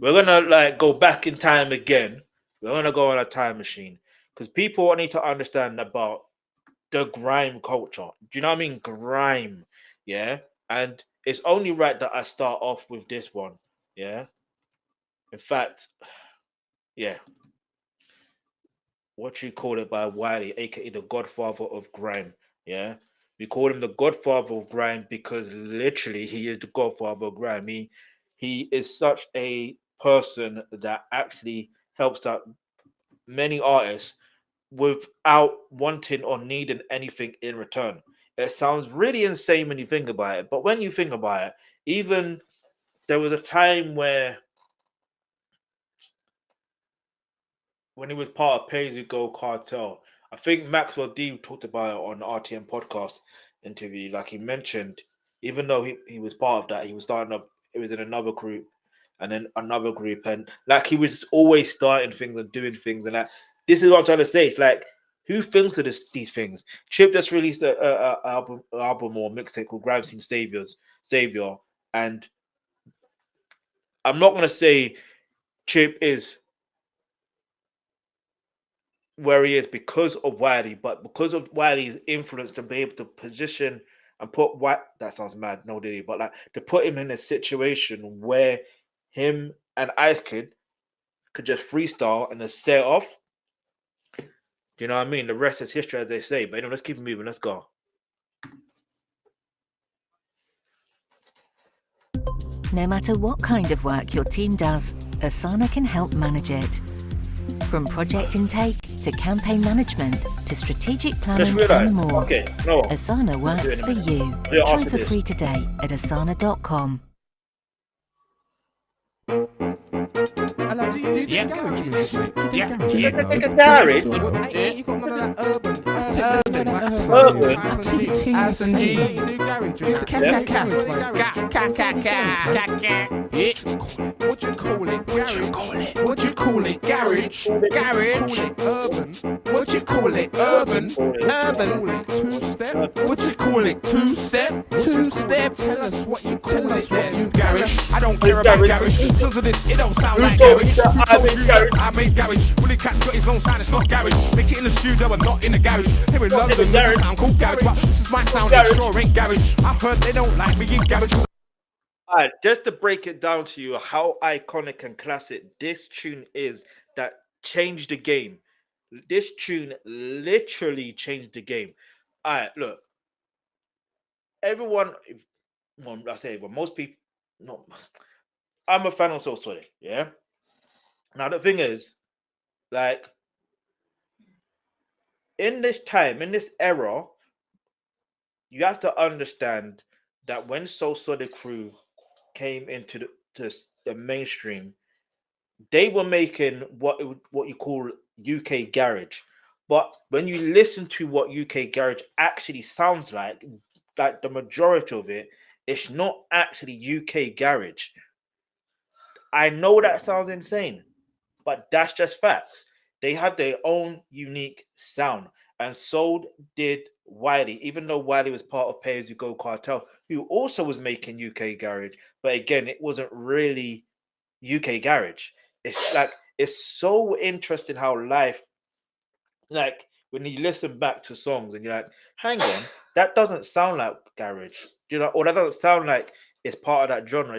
we're gonna like go back in time again. We're gonna go on a time machine because people need to understand about the grime culture. Do you know what I mean? Grime, yeah. And it's only right that I start off with this one, yeah. In fact, yeah. What You Call It by Wiley, aka the Godfather of Grime, yeah. We call him the Godfather of Grime because literally he is the Godfather of Grime. He is such a person that actually helps out many artists without wanting or needing anything in return. It sounds really insane when you think about it, but when you think about it, even there was a time where when he was part of Pay As You Go Cartel, I think Maxwell D talked about it on the RTM podcast interview. Like he mentioned, even though he was part of that, he was starting up, it was in another group and then another group, and like he was always starting things and doing things, and that this is what I'm trying to say. It's like, who thinks of these things? Chip just released a album or mixtape called Grime Scene Savior, and I'm not gonna say Chip is where he is because of Wiley, but because of Wiley's influence to be able to position and put that sounds mad, no diddy, but like to put him in a situation where him and Ice Kid could just freestyle and just set off. Do you know what I mean? The rest is history, as they say. But let's keep it moving. Let's go. No matter what kind of work your team does, Asana can help manage it. From project intake to campaign management to strategic planning and more, Asana works for you. Try for free today at asana.com. Hello, do you do garage music, mate? Do you do garage? You got none of that urban. House and G. You do garage. Do What you call it? Garage. What you call it? Garage. Garage. Urban. What you call it? Urban. Urban. Two-step. What you call it? Two-step. Two-step. Tell us what you call it. You garage. I don't care about garage. Because of this, it don't sound like garage. I made garage. Willie Cat's got his own sound, it's not garage. Make it in the studio and not in the garage. Here in London, there's a sound called garage, but this is my sound, it sure ain't garage. I've heard they don't like me in garage. All right, just to break it down to you, how iconic and classic this tune is that changed the game. This tune literally changed the game. All right, look. Everyone, well, I say everyone, most people, no, I'm a fan of So Solid, yeah? Now, the thing is, like, in this time, in this era, you have to understand that when So Solid Crew came into the mainstream, they were making what you call UK garage. But when you listen to what UK garage actually sounds like the majority of it, it's not actually UK garage. I know that sounds insane, but that's just facts. They have their own unique sound, and so did Wiley. Even though Wiley was part of Pay As You Go Cartel, who also was making UK garage, but again, it wasn't really UK garage. It's like, it's so interesting how life, like when you listen back to songs and you're like, hang on, that doesn't sound like garage, you know, or that doesn't sound like it's part of that genre.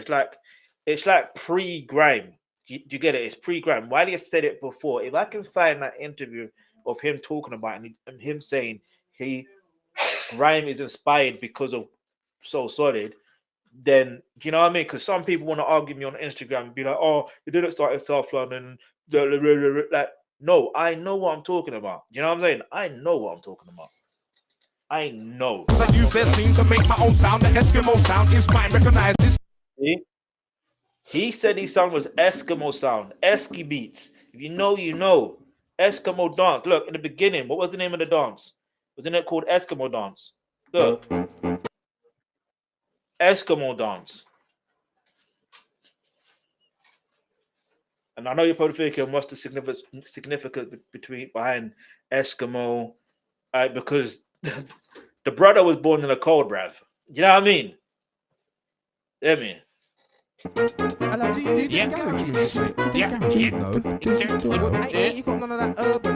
It's like pre-grime. Do you get it? It's pre-grime. Wiley has said it before. If I can find that interview of him talking about it and him saying grime is inspired because of So Solid, then you know what I mean? Because some people want to argue me on Instagram and be like, oh, you didn't start in South London. Like, no, I know what I'm talking about. You know what I'm saying? I know what I'm talking about. I know. I use their scene to make my own sound. The Eskimo sound is mine. Recognize this. See? He said his song was Eskimo sound, eskibeats. If you know, you know. Eskimo dance. Look, in the beginning, what was the name of the dance? Wasn't it called Eskimo dance? Look. Eskimo dance. And I know you're probably thinking, what's the significance behind Eskimo? Because the brother was born in the cold, bruv. You know what I mean? Yeah, man. Hello, do you do garage music, mate? Do you garage music? No. You got none of that urban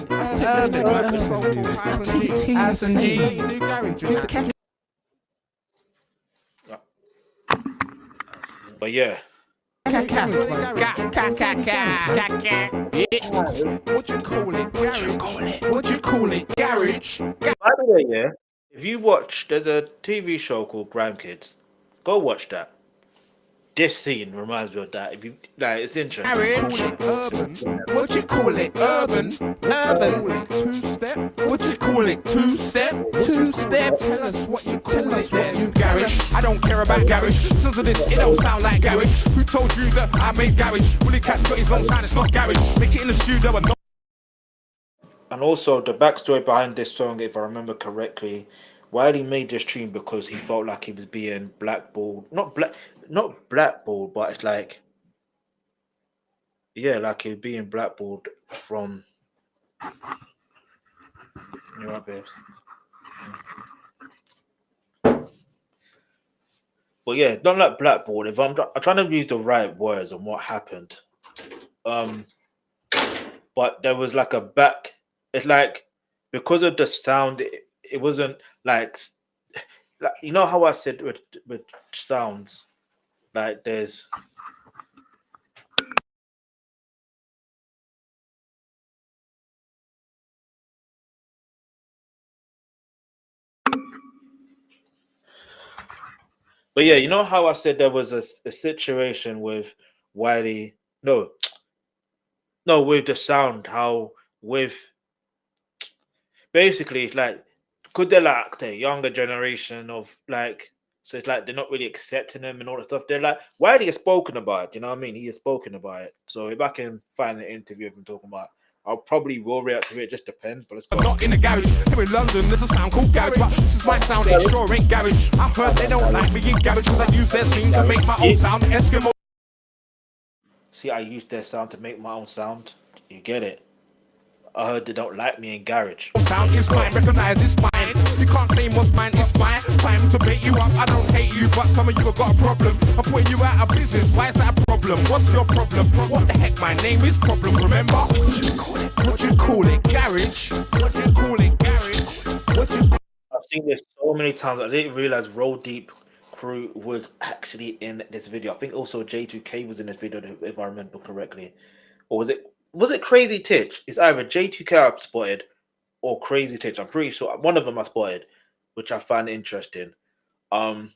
T and G. Do garage. But yeah. What you call it? Garage. By the way, yeah, if you watch, there's a TV show called Grime Kids. Go watch that. This scene reminds me of that. If you like, it's interesting. Urban. What you call it? Urban. Two-step. What you call it? Two-step. Tell us what you call it. Garage. I don't care about garage. Listen to this, it don't sound like garage. Who told you that I made garage? Willie Cat's got his own sound, it's not garage. Make it in the studio and not. And also the backstory behind this song, if I remember correctly, Wiley made this tune because he felt like he was being blackballed. Not blackballed, but it's like, yeah, like he was being blackballed from. You're right, babes. But yeah, not like blackballed. If I'm trying to use the right words on what happened, but there was like a back. It's like because of the sound, it wasn't like you know how I said with sounds, like there's. But yeah, you know how I said there was a situation with Wiley, no, with the sound, how with basically it's like, could they like the younger generation of like, so it's like they're not really accepting him and all that stuff. They're like, Wiley has spoken about it, you know what I mean? He has spoken about it. So if I can find an interview of him talking about it, I'll probably will react to it. It just depends. But let's go. I'm not in the garage. Here in London, there's a sound called garage, but this is my sound. It sure ain't garage. I heard they don't like me in garage because I use their scene to make my own sound. Eskimo. See, I use their sound to make my own sound. You get it? I heard they don't like me in garage. Sound is mine, recognize it's mine. You can't claim what's mine, it's mine. Time to bait you up, I don't hate you, but some of you have got a problem. I'm putting you out of business, why is that a problem? What's your problem? What the heck, my name is Problem, remember? What you call it? What you call it? Garage? What you call it? Garage? What you call it? I've seen this so many times, I didn't realize Roll Deep Crew was actually in this video. I think also J2K was in this video, if I remember correctly. Or was it Crazy Titch? It's either J2K I spotted or Crazy Titch. I'm pretty sure one of them I spotted, which I find interesting. And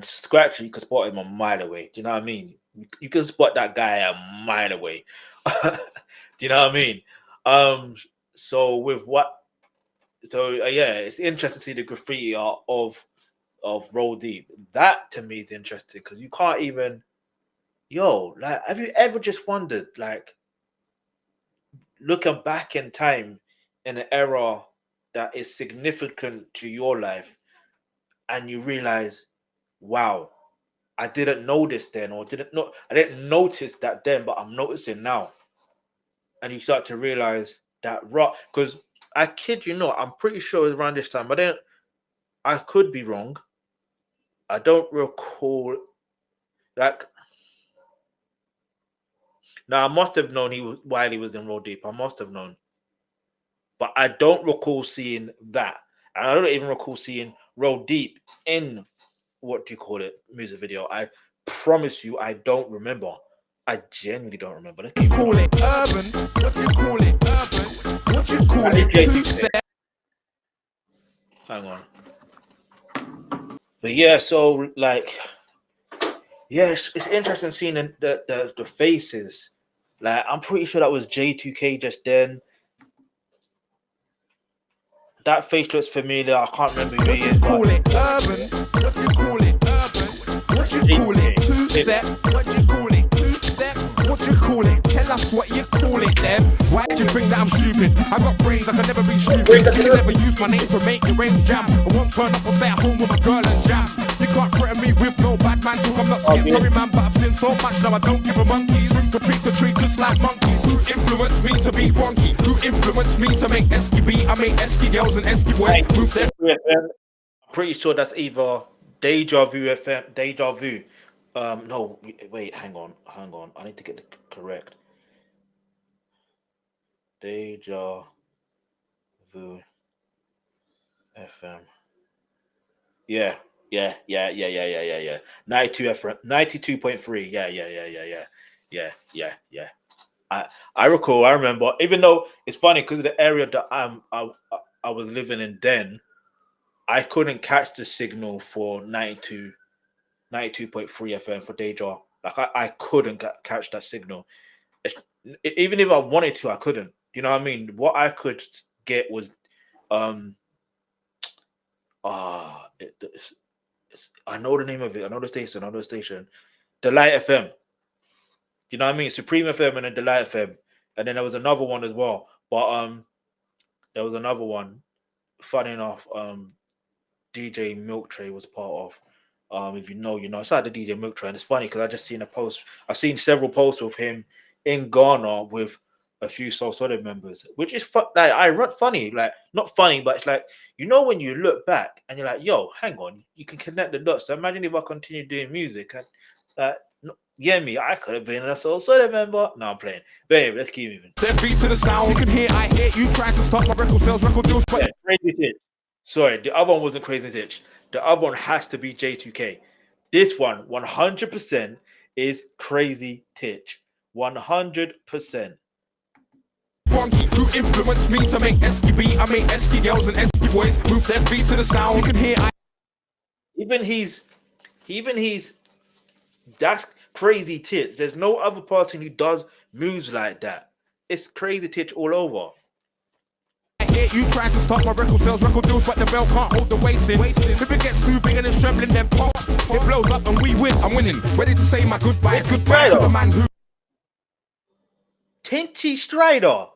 Scratchy, you can spot him a mile away. Do you know what I mean? You can spot that guy a mile away. Do you know what I mean? Yeah, it's interesting to see the graffiti art of Roll Deep. That to me is interesting because you can't even, like, have you ever just wondered, like, looking back in time in an era that is significant to your life, and you realize, wow, I didn't know this then, or I didn't notice that then, but I'm noticing now. And you start to realize that, because I kid you not, I'm pretty sure it was around this time, but I could be wrong. I don't recall, like, now, I must have known Wiley was in Roll Deep. I must have known. But I don't recall seeing that. And I don't even recall seeing Roll Deep in What Do You Call It music video. I promise you, I don't remember. I genuinely don't remember. Let's keep call it urban. What you call it urban? What you call it? Hang on. But yeah, so like, yeah, it's interesting seeing the faces. Like, I'm pretty sure that was J2K just then. That face looks familiar. I can't remember who he is. Call it urban. What you call it urban? What you call it two-step? What you call it two-step? What you call it? Tell us what you call it then. Why do you think that I'm stupid? I got brains, I can never be stupid. You can never use my name to make your brains jam. I won't turn up or stay at home with my girl and jam. You can't threaten me with no bad man talk. I'm not scared, sorry man, but I've seen so much now I don't give a monkeys. To treat the treat just like monkeys. Who influenced me to be funky? Who influenced me to make eskibeat? I make eski girls and eski boys. I'm pretty sure that's either Deja Vu FM, Deja Vu, No, wait, hang on. I need to get the correct. Deja Vu FM. Yeah. 92 FM, 92.3. Yeah. I recall. I remember. Even though it's funny because of the area that I was living in then, I couldn't catch the signal for 92.3 FM for Deja. Like I couldn't catch that signal. Even if I wanted to, I couldn't. You know what I mean? What I could get was I know the name of it. I know the station. Delight FM. You know what I mean? Supreme FM and then Delight FM. And then there was another one as well. But there was another one. Funny enough, DJ Milk Tray was part of. If you know, you know. It's like the DJ Milk Tray, and it's funny because I just seen a post. I've seen several posts of him in Ghana with a few Soul Solid members, which is like I run funny, like not funny, but it's like you know when you look back and you're like, yo, hang on, you can connect the dots. So imagine if I continue doing music and yeah, me, I could have been a Soul Solid member. No, I'm playing. Babe, let's keep moving. Let's beat to the sound. You can hear, I hear you trying to stop my record sales, record deals, but Crazy Titch. Sorry, the other one wasn't Crazy Titch. The other one has to be J2K. This one, 100%, is Crazy Titch. 100%. who influenced me to make eskibeat. I make eski girls and eski boys move their feet to the sound. You can hear, Even he's that's Crazy Titch. There's no other person who does moves like that. It's Crazy Titch all over. I hear you trying to stop my record sales, record deals, but the bell can't hold the wasting. If it gets too big and it's trembling, then pop. It blows up and we win. I'm winning. Ready to say my goodbyes. Goodbye to the man who. Tinchy Stryder.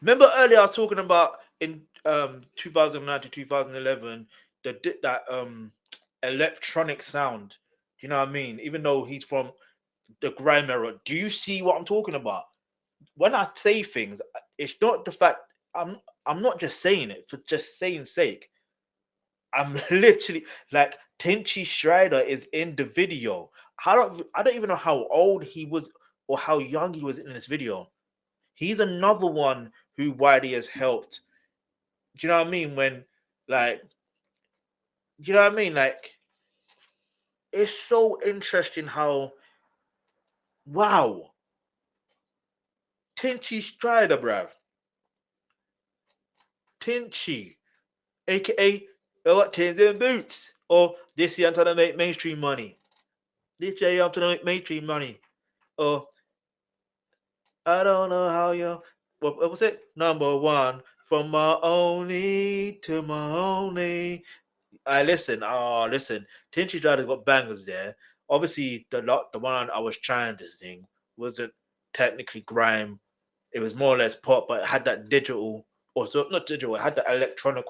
Remember earlier I was talking about in 2009 to 2011 that electronic sound. Do you know what I mean? Even though he's from the grime era, do you see what I'm talking about? When I say things, it's not the fact I'm not just saying it for just saying sake. I'm literally like Tinchy Stryder is in the video. I don't even know how old he was or how young he was in this video. He's another one who Wiley has helped. Do you know what I mean? When like, do you know what I mean? Like, it's so interesting how wow. Tinchy Stryder, bruv. Tinchy, aka what Tins and Boots, or this year I'm trying to make mainstream money. This year I'm trying to make mainstream money. Or I don't know how you. What was it? Number one from my only to my only. Listen. Tinchy Stryder got bangers there. Obviously, the one I was trying to sing wasn't technically grime. It was more or less pop, but it had that digital, or so not digital. It had that electronic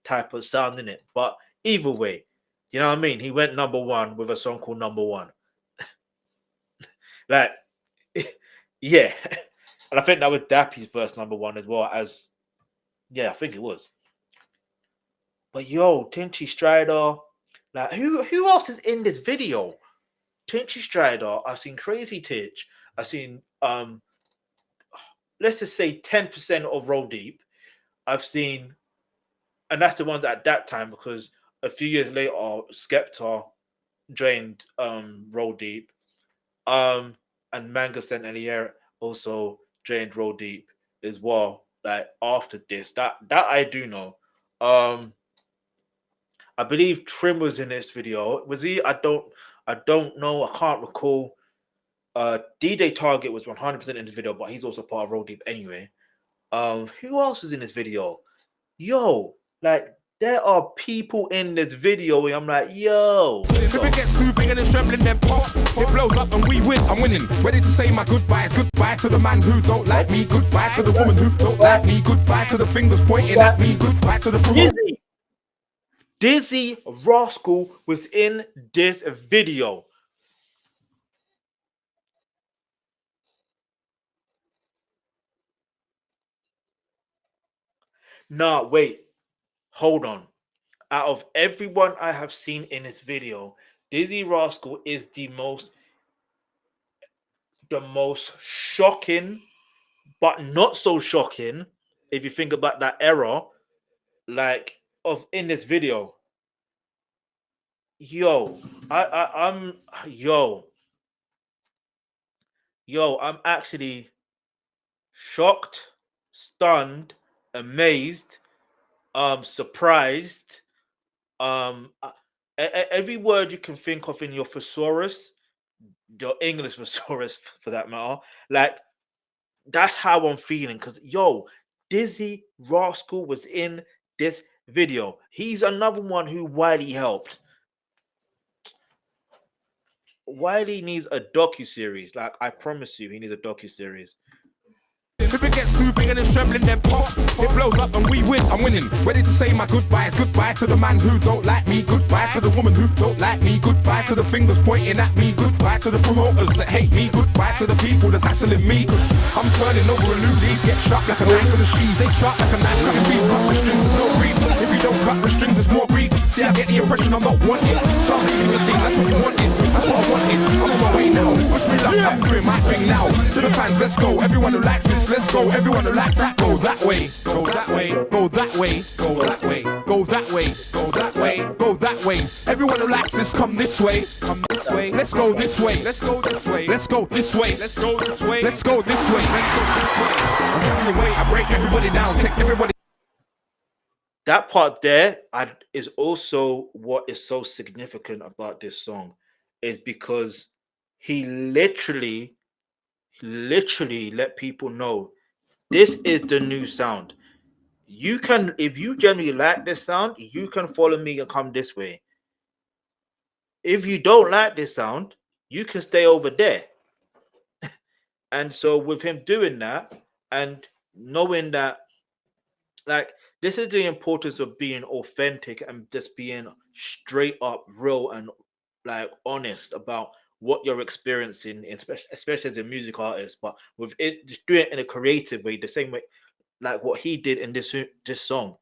type of sound in it. But either way, you know what I mean. He went number one with a song called Number One. Like, yeah, and I think that was Dappy's first number one as well. As yeah, I think it was. But yo, Tinchy Stryder, like who else is in this video? Tinchy Stryder, I've seen Crazy Titch, I've seen let's just say 10% of Roll Deep. I've seen, and that's the ones at that time because a few years later, Skepta joined Roll Deep, and Manga Sent Elier also joined Roll Deep as well. Like after this, that I do know. I believe Trim was in this video. Was he? I don't know. I can't recall. DJ Target was 100% in the video, but he's also part of Roll Deep anyway. Who else is in this video? Yo, like there are people in this video where I'm like, yo. If it gets too big and it's trembling, then pop. It blows up and we win. I'm winning. Ready to say my goodbyes. Goodbye to the man who don't like me. Goodbye to the woman who don't like me. Goodbye to the fingers pointing at me. Goodbye to the Dizzee Rascal was in this video. Nah, wait. Hold on. Out of everyone I have seen in this video, Dizzee Rascal is the most shocking, but not so shocking if you think about that era, like of in this video. I'm actually shocked, stunned, amazed, surprised. Every word you can think of in your thesaurus, your English thesaurus for that matter, like that's how I'm feeling. Because Dizzee Rascal was in this video. He's another one who Wiley helped. Wiley needs a docu-series. Like, I promise you, he needs a docu-series. If it gets too big and it's trembling, then pop. It blows up and we win. I'm winning. Ready to say my goodbyes. Goodbye to the man who don't like me. Goodbye to the woman who don't like me. Goodbye to the fingers pointing at me. Goodbye to the promoters that hate me. Goodbye to the people that's hassling me. Cause I'm turning over a new leaf. Get sharp like a knife for the sheaves. They sharp like a knife. Cutting beef, cut the strings, there's no grief. If you don't cut the strings, there's more grief. See, I get the impression I'm not wanted. So I'm leaving the scene, that's what you wanted. That's what I wanted. I'm on my way now. Wish me luck, I'm doing my thing now. To the fans, let's go. Everyone who likes this, let's go. Everyone who likes that, go that way. Go that way. Go that way. Go that way. Go that way. Go that way. Go that way. Everyone who likes this, come this way. Come this way. Let's go this way. Let's go this way. Let's go this way. Let's go this way. Let's go this way. Let's go this way. I'm carrying weight. I break everybody down. Take everybody. That part there is also what is so significant about this song, is because he literally let people know this is the new sound. You can, if you genuinely like this sound, you can follow me and come this way. If you don't like this sound, you can stay over there. And so with him doing that and knowing that, like, this is the importance of being authentic and just being straight up real and like honest about what you're experiencing, especially as a music artist, but with it, just doing it in a creative way, the same way like what he did in this song.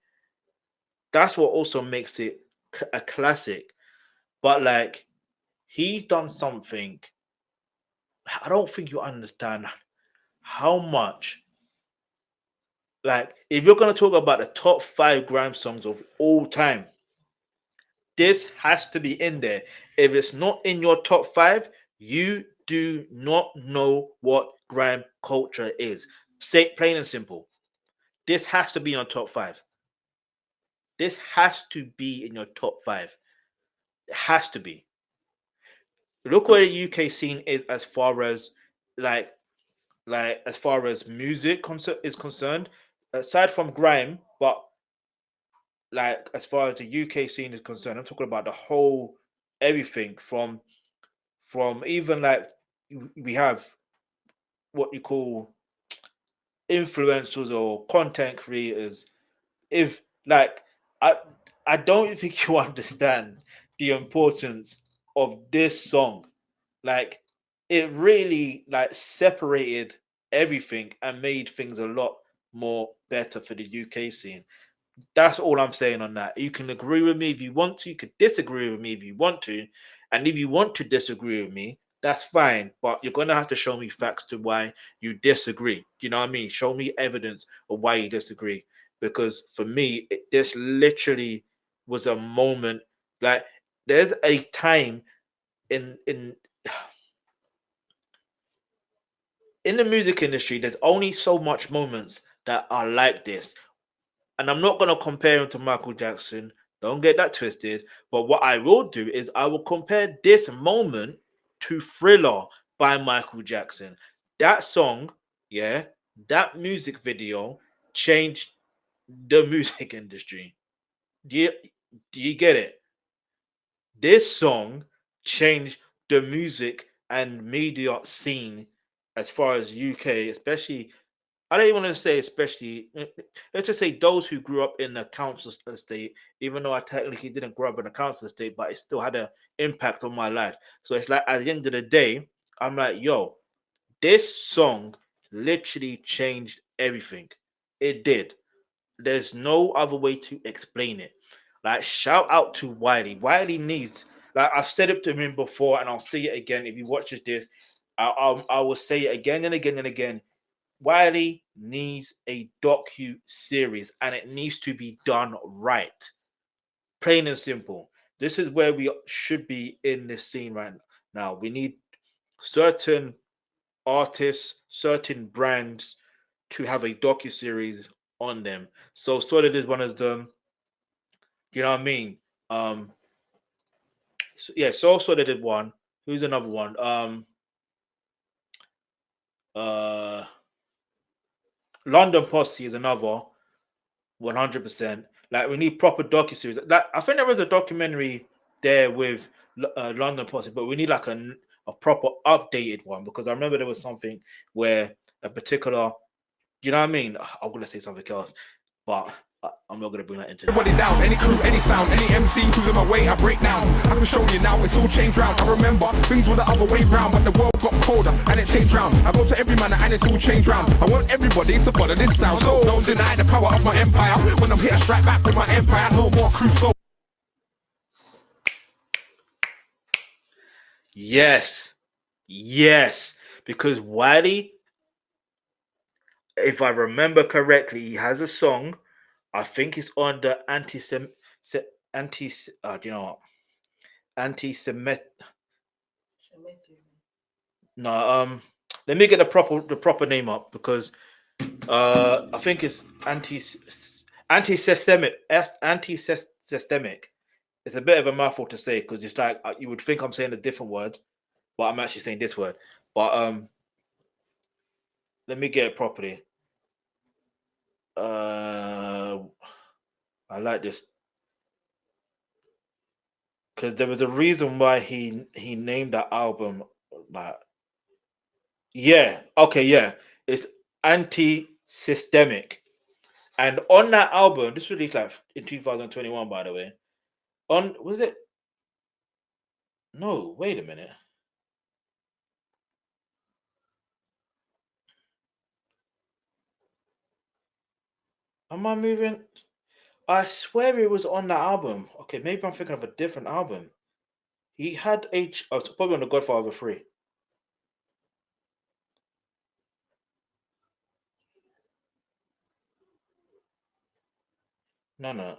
That's what also makes it a classic. But like, he's done something. I don't think you understand how much. Like, if you're going to talk about the top 5 grime songs of all time, this has to be in there. If it's not in your top 5, you do not know what grime culture is. Say plain and simple. This has to be on top 5. This has to be in your top 5. It has to be. Look where the UK scene is as far as like as far as music is concerned. Aside from grime, but like as far as the UK scene is concerned, I'm talking about the whole everything from even like we have what you call influencers or content creators. If like I don't think you understand the importance of this song. Like, it really like separated everything and made things a lot more better for the UK scene. That's all I'm saying on that. You can agree with me if you want to. You could disagree with me if you want to. And if you want to disagree with me, that's fine. But you're going to have to show me facts to why you disagree. You know what I mean? Show me evidence of why you disagree. Because for me, this literally was a moment. Like, there's a time in the music industry, there's only so much moments that are like this. And I'm not going to compare him to Michael Jackson. Don't get that twisted. But what I will do is I will compare this moment to Thriller by Michael Jackson. That song, yeah, that music video changed the music industry. Do you get it? This song changed the music and media scene as far as UK, especially. I don't even want to say especially, let's just say those who grew up in a council estate, even though I technically didn't grow up in a council estate, but it still had an impact on my life. So it's like, at the end of the day, I'm like, yo, this song literally changed everything. It did. There's no other way to explain it. Like, shout out to Wiley. Wiley needs, Like I've said it to him before, and I'll say it again. If he watches this, I will say it again and again and again. Wiley needs a docu-series, and it needs to be done right. Plain and simple. This is where we should be in this scene right now. We need certain artists, certain brands to have a docu-series on them. So Solid is one of them. You know what I mean? Yeah, so Solid did one. Who's another one? London Posse is another 100%. Like we need proper docu-series. Like I think there was a documentary there with London Posse, but we need like a proper updated one, because I remember there was something where a particular, you know what I mean? I'm gonna say something else, but I'm not gonna bring that into it. Everybody down, any crew, any sound, any MC who's in my way, I break down. I can show you now, it's all changed round. I remember things were the other way round, but the world got colder and it changed round. I go to every man and it's all changed round. I want everybody to follow this sound, so don't deny the power of my empire. When I'm here, I strike back with my empire. No more crew, so. Yes, because Wiley, if I remember correctly, he has a song. I think it's on the anti-Semitic. No, let me get the proper name up, because I think it's anti-systemic. It's a bit of a mouthful to say, because it's like you would think I'm saying a different word, but I'm actually saying this word. But let me get it properly. I like this, because there was a reason why he named that album like, yeah, okay, yeah, it's anti-systemic. And on that album, this was released like in 2021, by the way. Was it? No, wait a minute. Am I moving? I swear it was on that album. Okay, maybe I'm thinking of a different album. He had it's probably on the Godfather 3. No.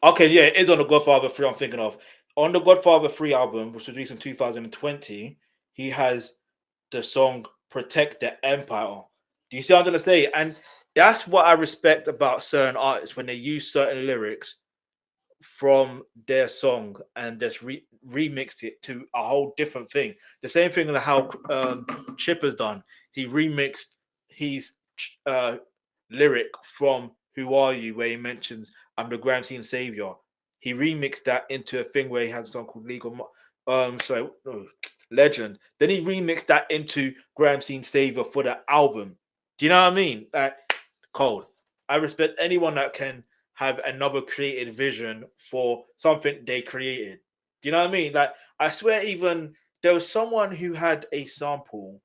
Okay, yeah, it is on the Godfather 3 I'm thinking of. On the Godfather 3 album, which was released in 2020, he has the song Protect the Empire. Do you see what I'm going to say? And that's what I respect about certain artists, when they use certain lyrics from their song and just remixed it to a whole different thing. The same thing like how Chipper's done. He remixed his lyric from Who Are You, where he mentions I'm the Grime Scene Savior. He remixed that into a thing where he has a song called Legend. Then he remixed that into Grime Scene Savior for the album. Do you know what I mean? Like, cold. I respect anyone that can have another created vision for something they created. Do you know what I mean? Like, I swear, even there was someone who had a sample.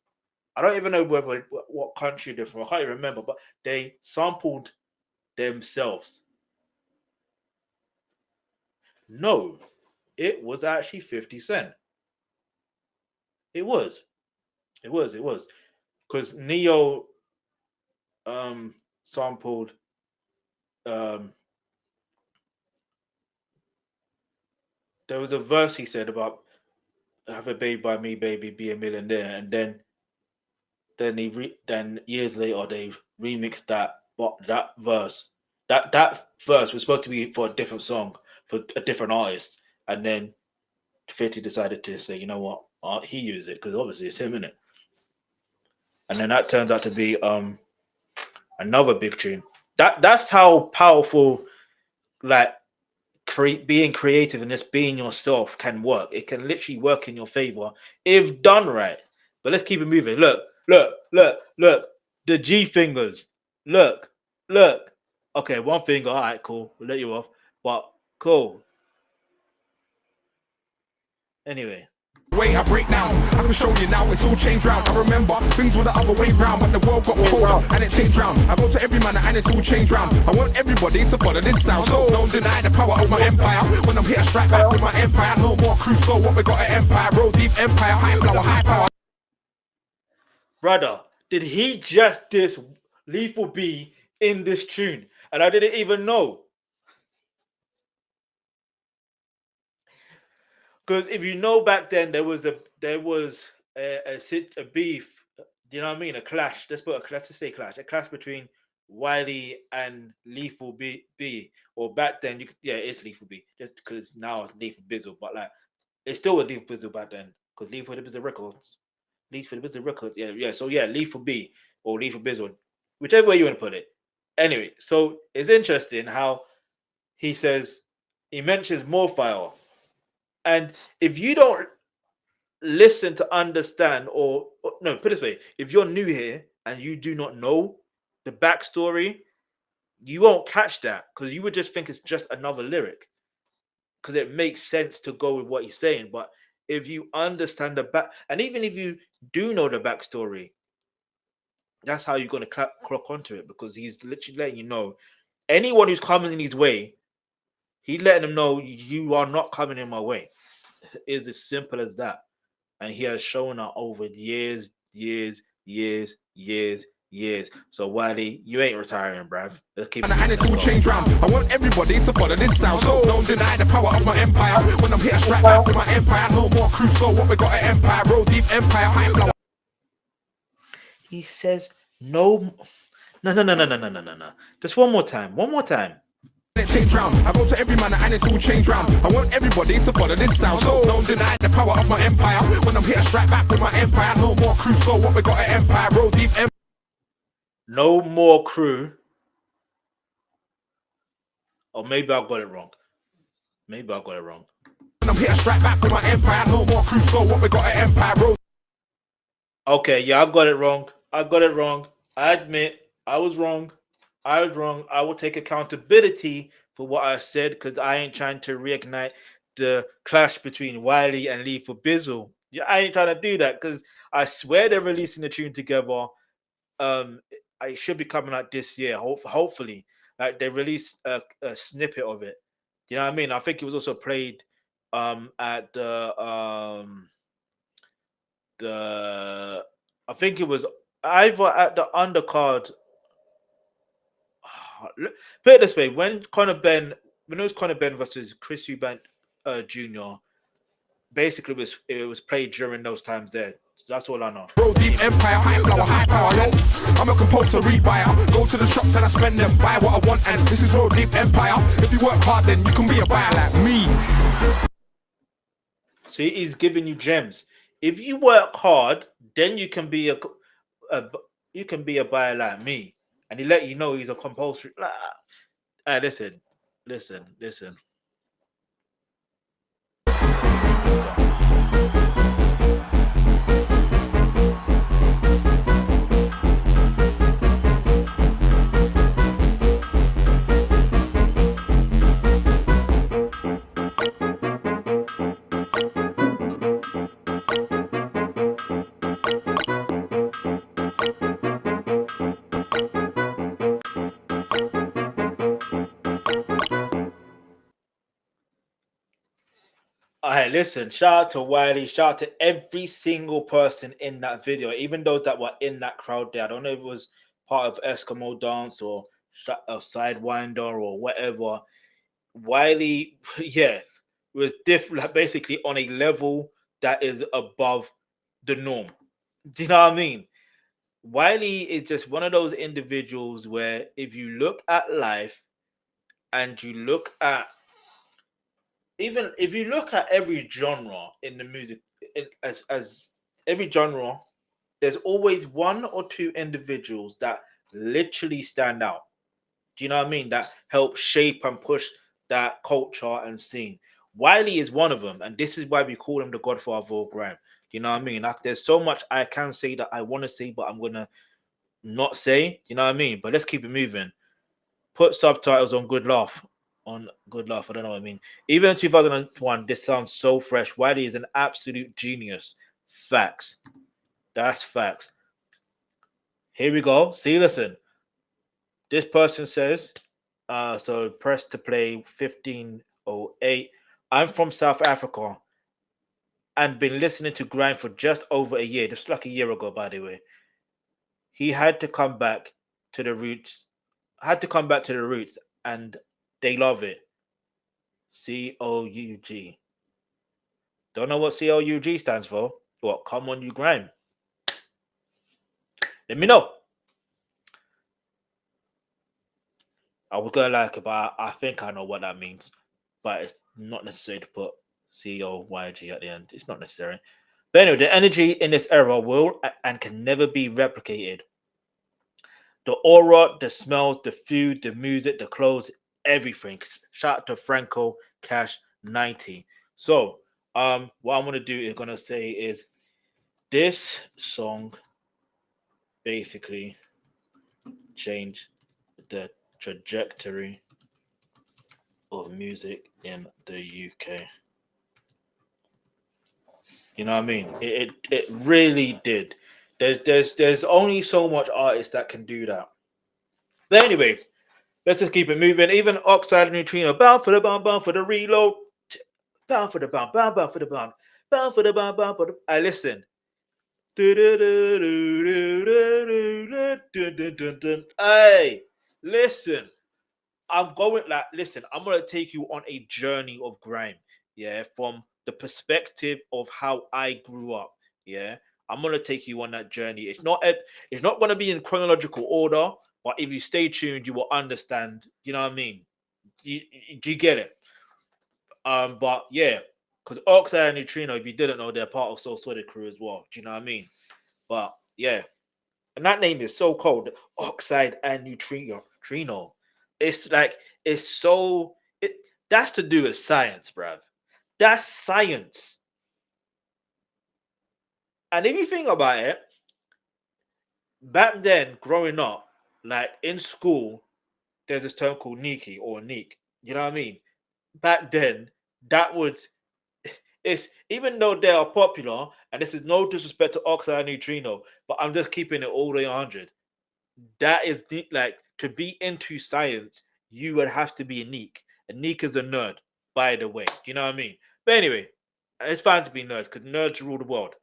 I don't even know what country they're from. I can't even remember, but they sampled themselves. No, it was actually 50 Cent. It was. Because Neo sampled there was a verse he said about have a baby by me, baby, be a millionaire, and then years later they remixed that, but that verse was supposed to be for a different song for a different artist, and then 50 decided to say, you know what, he used it because obviously it's him, in it, and then that turns out to be another big tune. That's how powerful, like, being creative and just being yourself can work. It can literally work in your favor if done right. But let's keep it moving. Look. The G fingers. Look. Okay, one finger. All right, cool. We'll let you off. But cool. Anyway, Wait, I break down. I can show you now, it's all changed round. I remember things were the other way round, but the world got colder and it changed round. I go to every man and it's all changed round. I want everybody to follow this sound, so don't deny the power of my empire. When I'm here, I strike back with my empire. No more crews, so what we got an empire. Roll deep empire, high flower, high power. Brother, did he just diss Lethal B in this tune? And I didn't even know. Because if you know, back then there was a beef. You know what I mean? A clash. Let's just say clash. A clash between Wiley and Lethal B. Or back then, it's Lethal B. Just because now it's Lethal Bizzle, but like it's still a Lethal Bizzle back then. Because Lethal Bizzle records. Lethal Bizzle record. Yeah. So yeah, Lethal B or Lethal Bizzle, whichever way you want to put it. Anyway, so it's interesting how he mentions more fire. And if you don't listen to understand, or no, put it this way, if you're new here and you do not know the backstory, you won't catch that because you would just think it's just another lyric because it makes sense to go with what he's saying. But if you understand the back, and even if you do know the backstory, that's how you're going to clock onto it, because he's literally letting you know anyone who's coming in his way, he's letting them know you are not coming in my way. It's as simple as that. And he has shown that over years. So Wiley, you ain't retiring, bruv. And it's all changed round. I want everybody to follow this sound, so don't deny the power of my empire. When I'm here, I strike back with my empire. No more crews, so what we got an empire. Roll deep empire, high flower. He says no. Just one more time. It changed round. I go to every man and it's all changed round. I want everybody to follow this sound, so don't deny the power of my empire. When I'm here, I strike back with my empire. No more crew, so what we got an empire. Roll deep empire. No more crew. Or maybe I got it wrong. When I'm here, I strike back with my empire. No more crew, so what we got an empire. Roll. Okay, yeah, I got it wrong. I admit I was wrong. I will take accountability for what I said, because I ain't trying to reignite the clash between Wiley and Lethal Bizzle. Yeah, I ain't trying to do that, because I swear they're releasing the tune together. I should be coming out this year, hopefully. Like, they released a snippet of it. You know what I mean? I think it was also played at I think it was either at the undercard. Put it this way: when it was Conor Benn versus Chris Eubank Jr., basically it was played during those times there. So that's all I know. Roll deep empire, high flower, high power, yo. I'm a compulsory buyer. Go to the shops and I spend them, buy what I want, and this is roll deep empire. If you work hard, then you can be a buyer like me. See, he's giving you gems. If you work hard, then you can be a buyer like me. And he let you know he's a compulsory. Listen. Listen, shout out to Wiley, shout out to every single person in that video, even those that were in that crowd there. I don't know if it was part of Eskimo dance or a sidewinder or whatever. Wiley, was different, basically on a level that is above the norm. Do you know what I mean? Wiley is just one of those individuals where if you look at life and you look at, even if you look at every genre in the music, as every genre, there's always one or two individuals that literally stand out. Do you know what I mean? That help shape and push that culture and scene. Wiley is one of them, and this is why we call him the Godfather of Grime. Do you know what I mean? Like, there's so much I can say that I want to say, but I'm gonna not say. Do you know what I mean? But let's keep it moving. Put subtitles on. Good laugh. on Good Laugh. I don't know what I mean. Even in 2001, this sounds so fresh. Wiley is an absolute genius. Facts. That's facts. Here we go. See, listen. This person says, so press to play 1508. I'm from South Africa and been listening to Grime for just over a year. Just like a year ago, by the way. He had to come back to the roots. And they love it. COUG. Don't know what COUG stands for. What? Come on, you Grime. Let me know. I was gonna like it, but I think I know what that means. But it's not necessary to put COYG at the end. It's not necessary. But anyway, the energy in this era will and can never be replicated. The aura, the smells, the food, the music, the clothes, everything. Shout out to Franco Cash 90. So, what I'm gonna do is gonna say is this song basically changed the trajectory of music in the UK. You know what I mean? It really did. There's only so much artists that can do that. But anyway, let's just keep it moving. Even Oxide and Neutrino, bound for the bound, bound for the reload, bound for the bound, bound, bound for the bound, bound for the bound, bound for the. I listen. Hey, listen. I'm going like, listen. I'm gonna take you on a journey of grime. Yeah, from the perspective of how I grew up. Yeah, I'm gonna take you on that journey. It's not gonna be in chronological order, but if you stay tuned, you will understand. You know what I mean? Do you get it? But yeah, because Oxide and Neutrino, if you didn't know, they're part of Soul Sorted Crew as well. Do you know what I mean? But yeah, and that name is so cold. Oxide and Neutrino. It's like that's to do with science, bruv. That's science. And if you think about it, back then, growing up, like in school, there's this term called Niki or Neek. You know what I mean? Back then, that would it's even though they are popular, and this is no disrespect to Oxide and Neutrino, but I'm just keeping it all the way 100. That is like to be into science, you would have to be a Neek. A Neek is a nerd, by the way. Do you know what I mean? But anyway, it's fine to be nerds because nerds rule the world.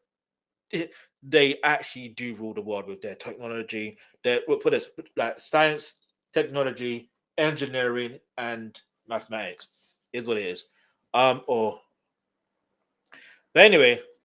They actually do rule the world with their technology. We'll put this like science, technology, engineering, and mathematics is what it is. But anyway,